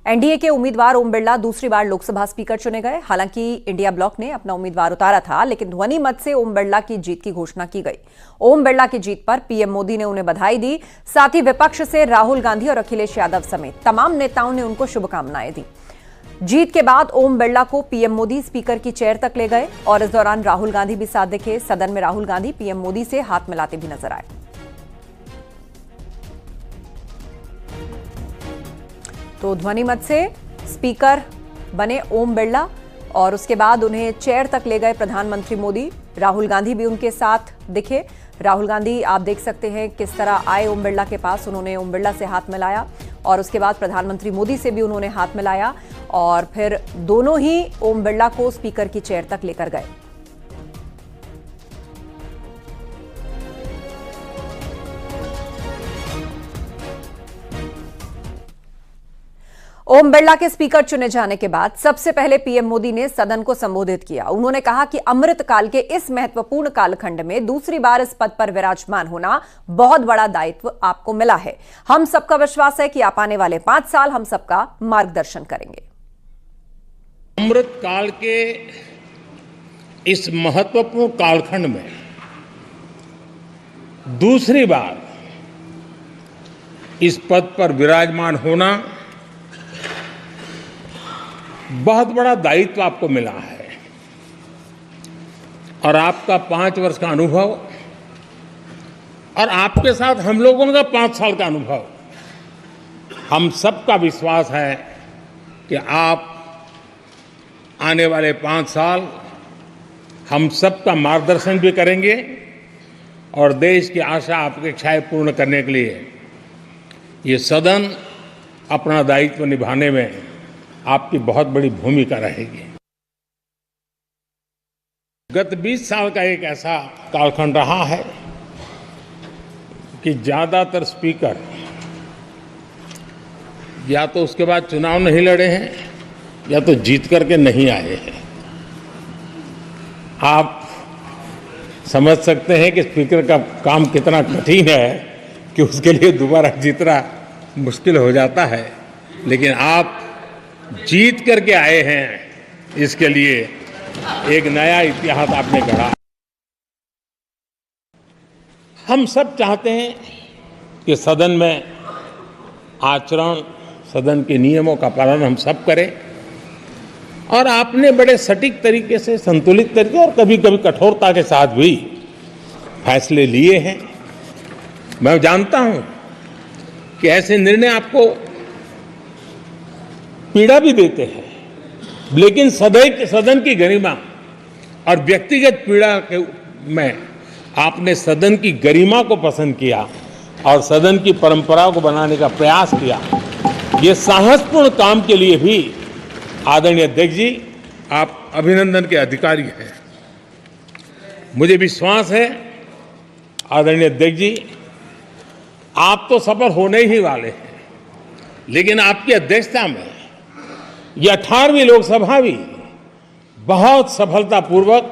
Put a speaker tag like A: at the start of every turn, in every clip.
A: NDA के उम्मीदवार ओम बिरला दूसरी बार लोकसभा स्पीकर चुने गए। हालांकि इंडिया ब्लॉक ने अपना उम्मीदवार उतारा था, लेकिन ध्वनि मत से ओम बिरला की जीत की घोषणा की गई। ओम बिरला की जीत पर पीएम मोदी ने उन्हें बधाई दी। साथ ही विपक्ष से राहुल गांधी और अखिलेश यादव समेत तमाम नेताओं ने उनको शुभकामनाएं दी। जीत के बाद ओम बिरला को पीएम मोदी स्पीकर की चेयर तक ले गए और इस दौरान राहुल गांधी भी साथ दिखे। सदन में राहुल गांधी पीएम मोदी से हाथ मिलाते भी नजर आए। तो ध्वनि मत से स्पीकर बने ओम बिरला और उसके बाद उन्हें चेयर तक ले गए प्रधानमंत्री मोदी। राहुल गांधी भी उनके साथ दिखे। राहुल गांधी आप देख सकते हैं किस तरह आए ओम बिरला के पास। उन्होंने ओम बिरला से हाथ मिलाया और उसके बाद प्रधानमंत्री मोदी से भी उन्होंने हाथ मिलाया और फिर दोनों ही ओम बिरला को स्पीकर की चेयर तक लेकर गए। ओम बिरला के स्पीकर चुने जाने के बाद सबसे पहले पीएम मोदी ने सदन को संबोधित किया। उन्होंने कहा कि अमृत काल के इस महत्वपूर्ण कालखंड में दूसरी बार इस पद पर विराजमान होना बहुत बड़ा दायित्व आपको मिला है। हम सबका विश्वास है कि आप आने वाले 5 साल हम सबका मार्गदर्शन करेंगे।
B: अमृत काल के इस महत्वपूर्ण कालखंड में दूसरी बार इस पद पर विराजमान होना बहुत बड़ा दायित्व आपको मिला है और आपका 5 वर्ष का अनुभव और आपके साथ हम लोगों का 5 साल का अनुभव, हम सबका विश्वास है कि आप आने वाले 5 साल हम सबका मार्गदर्शन भी करेंगे और देश की आशा अपेक्षाएं पूर्ण करने के लिए ये सदन अपना दायित्व निभाने में आपकी बहुत बड़ी भूमिका रहेगी। गत 20 साल का एक ऐसा कालखंड रहा है कि ज्यादातर स्पीकर या तो उसके बाद चुनाव नहीं लड़े हैं या तो जीत करके नहीं आए हैं। आप समझ सकते हैं कि स्पीकर का काम कितना कठिन है कि उसके लिए दोबारा जीतना मुश्किल हो जाता है, लेकिन आप जीत करके आए हैं। इसके लिए एक नया इतिहास आपने गढ़ा। हम सब चाहते हैं कि सदन में आचरण, सदन के नियमों का पालन हम सब करें और आपने बड़े सटीक तरीके से, संतुलित तरीके और कभी कभी कठोरता के साथ भी फैसले लिए हैं। मैं जानता हूं कि ऐसे निर्णय आपको पीड़ा भी देते हैं, लेकिन सदन की गरिमा और व्यक्तिगत पीड़ा के में आपने सदन की गरिमा को पसंद किया और सदन की परंपरा को बनाने का प्रयास किया। ये साहसपूर्ण काम के लिए भी आदरणीय अध्यक्ष जी, आप अभिनंदन के अधिकारी हैं। मुझे विश्वास है आदरणीय अध्यक्ष जी, आप तो सफल होने ही वाले हैं, लेकिन आपकी अध्यक्षता में यह 18वीं लोकसभा भी बहुत सफलतापूर्वक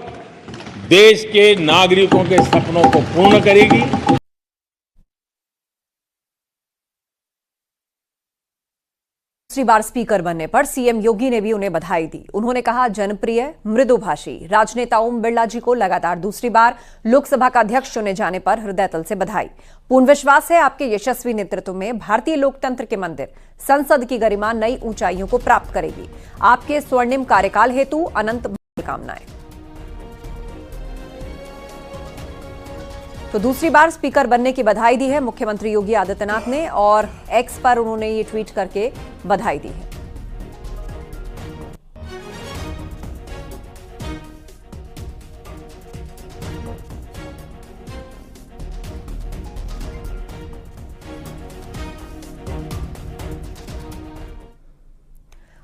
B: देश के नागरिकों के सपनों को पूर्ण करेगी।
A: दूसरी बार स्पीकर बनने पर सीएम योगी ने भी उन्हें बधाई दी। उन्होंने कहा, जनप्रिय मृदुभाषी राजनेता ओम बिरला जी को लगातार दूसरी बार लोकसभा का अध्यक्ष चुने जाने पर हृदय तल से बधाई। पूर्ण विश्वास है आपके यशस्वी नेतृत्व में भारतीय लोकतंत्र के मंदिर संसद की गरिमा नई ऊंचाइयों को प्राप्त करेगी। आपके स्वर्णिम कार्यकाल हेतु अनंत कामनाएं। तो दूसरी बार स्पीकर बनने की बधाई दी है मुख्यमंत्री योगी आदित्यनाथ ने और एक्स पर उन्होंने ये ट्वीट करके बधाई दी है।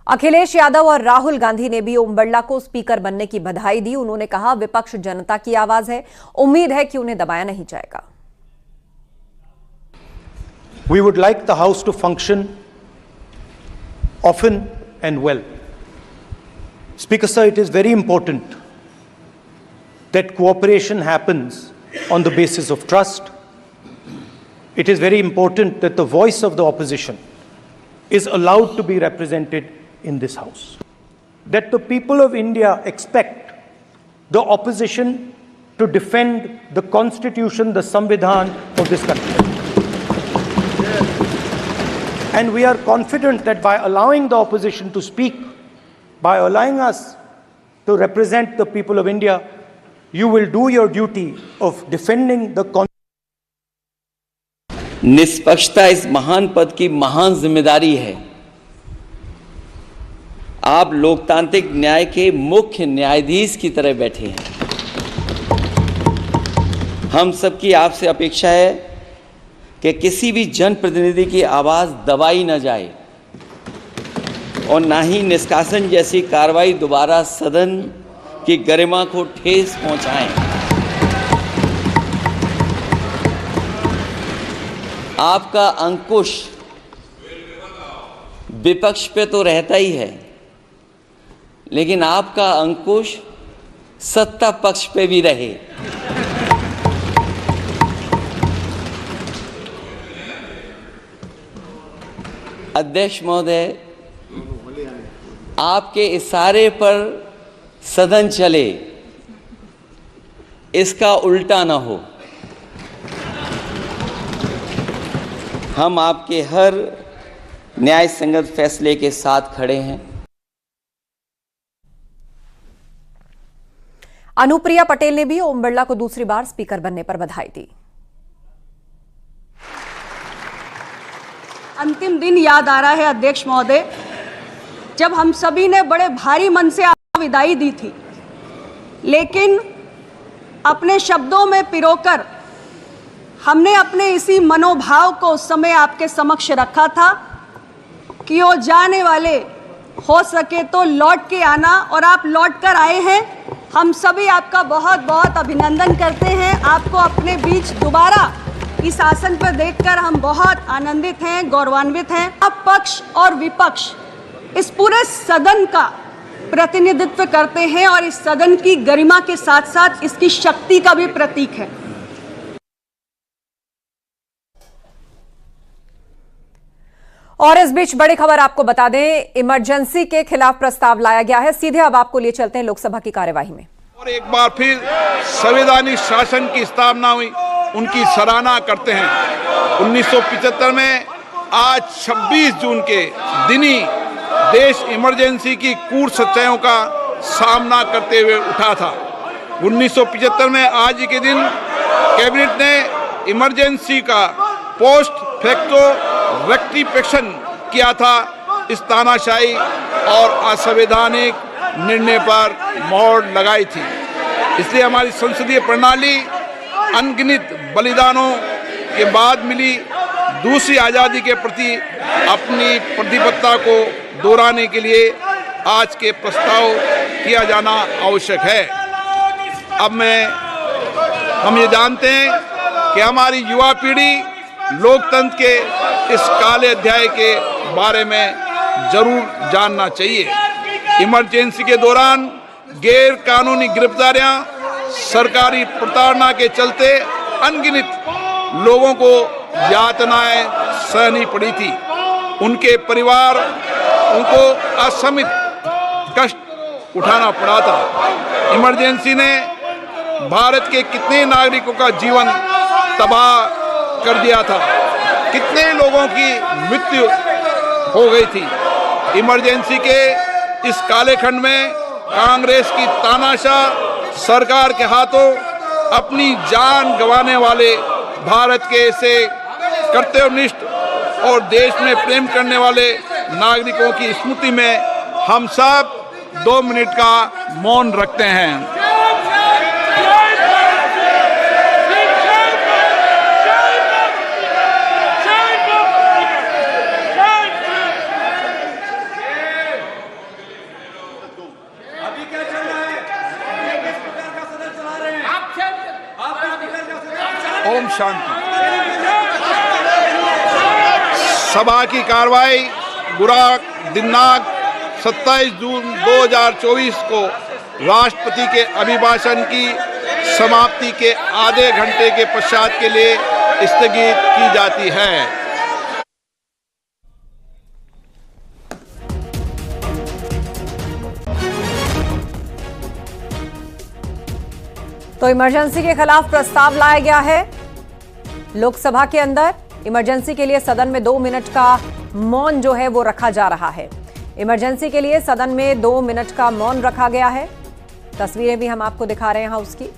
A: अखिलेश यादव और राहुल गांधी ने भी ओम बिरला को स्पीकर बनने की बधाई दी। उन्होंने कहा, विपक्ष जनता की आवाज है, उम्मीद है कि उन्हें दबाया नहीं जाएगा।
C: We would like the House to function often and well. Speaker sir, it is very important that cooperation happens on the basis of trust. It is very important that the voice of the opposition is allowed to be represented in this House. That the people of India expect the opposition to defend the Constitution, the Samvidhan of this country. And we are confident that by allowing the opposition to speak, by allowing us to represent the people of India, you will do your duty of defending the Constitution.
D: निष्पक्षता इस महान पद की महान जिम्मेदारी है। आप लोकतांत्रिक न्याय के मुख्य न्यायाधीश की तरह बैठे हैं। हम सबकी आपसे अपेक्षा है कि किसी भी जनप्रतिनिधि की आवाज़ दबाई न जाए और ना ही निष्कासन जैसी कार्रवाई दोबारा सदन की गरिमा को ठेस पहुंचाएं। आपका अंकुश विपक्ष पे तो रहता ही है, लेकिन आपका अंकुश सत्ता पक्ष पे भी रहे। अध्यक्ष महोदय, आपके इशारे पर सदन चले, इसका उल्टा ना हो। हम आपके हर न्याय संगत फैसले के साथ खड़े हैं।
A: अनुप्रिया पटेल ने भी ओम बिरला को दूसरी बार स्पीकर बनने पर बधाई दी।
E: अंतिम दिन याद आ रहा है अध्यक्ष महोदय, जब हम सभी ने बड़े भारी मन से आपको विदाई दी थी, लेकिन अपने शब्दों में पिरोकर हमने अपने इसी मनोभाव को उस समय आपके समक्ष रखा था कि वो जाने वाले हो सके तो लौट के आना, और आप लौट कर आए हैं। हम सभी आपका बहुत बहुत अभिनंदन करते हैं। आपको अपने बीच दोबारा इस आसन पर देखकर हम बहुत आनंदित हैं, गौरवान्वित हैं। अब पक्ष और विपक्ष इस पूरे सदन का प्रतिनिधित्व करते हैं और इस सदन की गरिमा के साथ साथ इसकी शक्ति का भी प्रतीक है।
A: और इस बीच बड़ी खबर आपको बता दें, इमरजेंसी के खिलाफ प्रस्ताव लाया गया है। सीधे अब आपको लिए चलते हैं लोकसभा की कार्यवाही में।
F: और एक बार फिर संवैधानिक शासन की स्थापना हुई, उनकी सराहना करते हैं। 1975 में आज 26 जून के दिन ही देश इमरजेंसी की कूट सच्चाइयों का सामना करते हुए उठा था। 1975 में आज ही के दिन कैबिनेट ने इमरजेंसी का पोस्ट फैक्टो रेक्टिफिकेशन किया था। इस तानाशाही और असंवैधानिक निर्णय पर मोहर लगाई थी। इसलिए हमारी संसदीय प्रणाली अनगिनत बलिदानों के बाद मिली दूसरी आज़ादी के प्रति अपनी प्रतिबद्धता को दोहराने के लिए आज के प्रस्ताव किया जाना आवश्यक है। अब हम ये जानते हैं कि हमारी युवा पीढ़ी लोकतंत्र के इस काले अध्याय के बारे में जरूर जानना चाहिए। इमरजेंसी के दौरान गैर कानूनी गिरफ्तारियां, सरकारी प्रताड़ना के चलते अनगिनत लोगों को यातनाएं सहनी पड़ी थी। उनके परिवार उनको असमित कष्ट उठाना पड़ा था। इमरजेंसी ने भारत के कितने नागरिकों का जीवन तबाह कर दिया था, कितने लोगों की मृत्यु हो गई थी। इमरजेंसी के इस काले खंड में कांग्रेस की तानाशाह सरकार के हाथों अपनी जान गंवाने वाले भारत के ऐसे कर्तव्यनिष्ठ और देश में प्रेम करने वाले नागरिकों की स्मृति में हम सब 2 मिनट का मौन रखते हैं। ओम शांति। सभा की कार्रवाई गुरुवार दिनांक 27 जून 2024 को राष्ट्रपति के अभिभाषण की समाप्ति के आधे घंटे के पश्चात के लिए स्थगित की जाती है।
A: तो इमरजेंसी के खिलाफ प्रस्ताव लाया गया है लोकसभा के अंदर। इमरजेंसी के लिए सदन में 2 मिनट का मौन जो है वो रखा जा रहा है। इमरजेंसी के लिए सदन में 2 मिनट का मौन रखा गया है। तस्वीरें भी हम आपको दिखा रहे हैं हाउस की।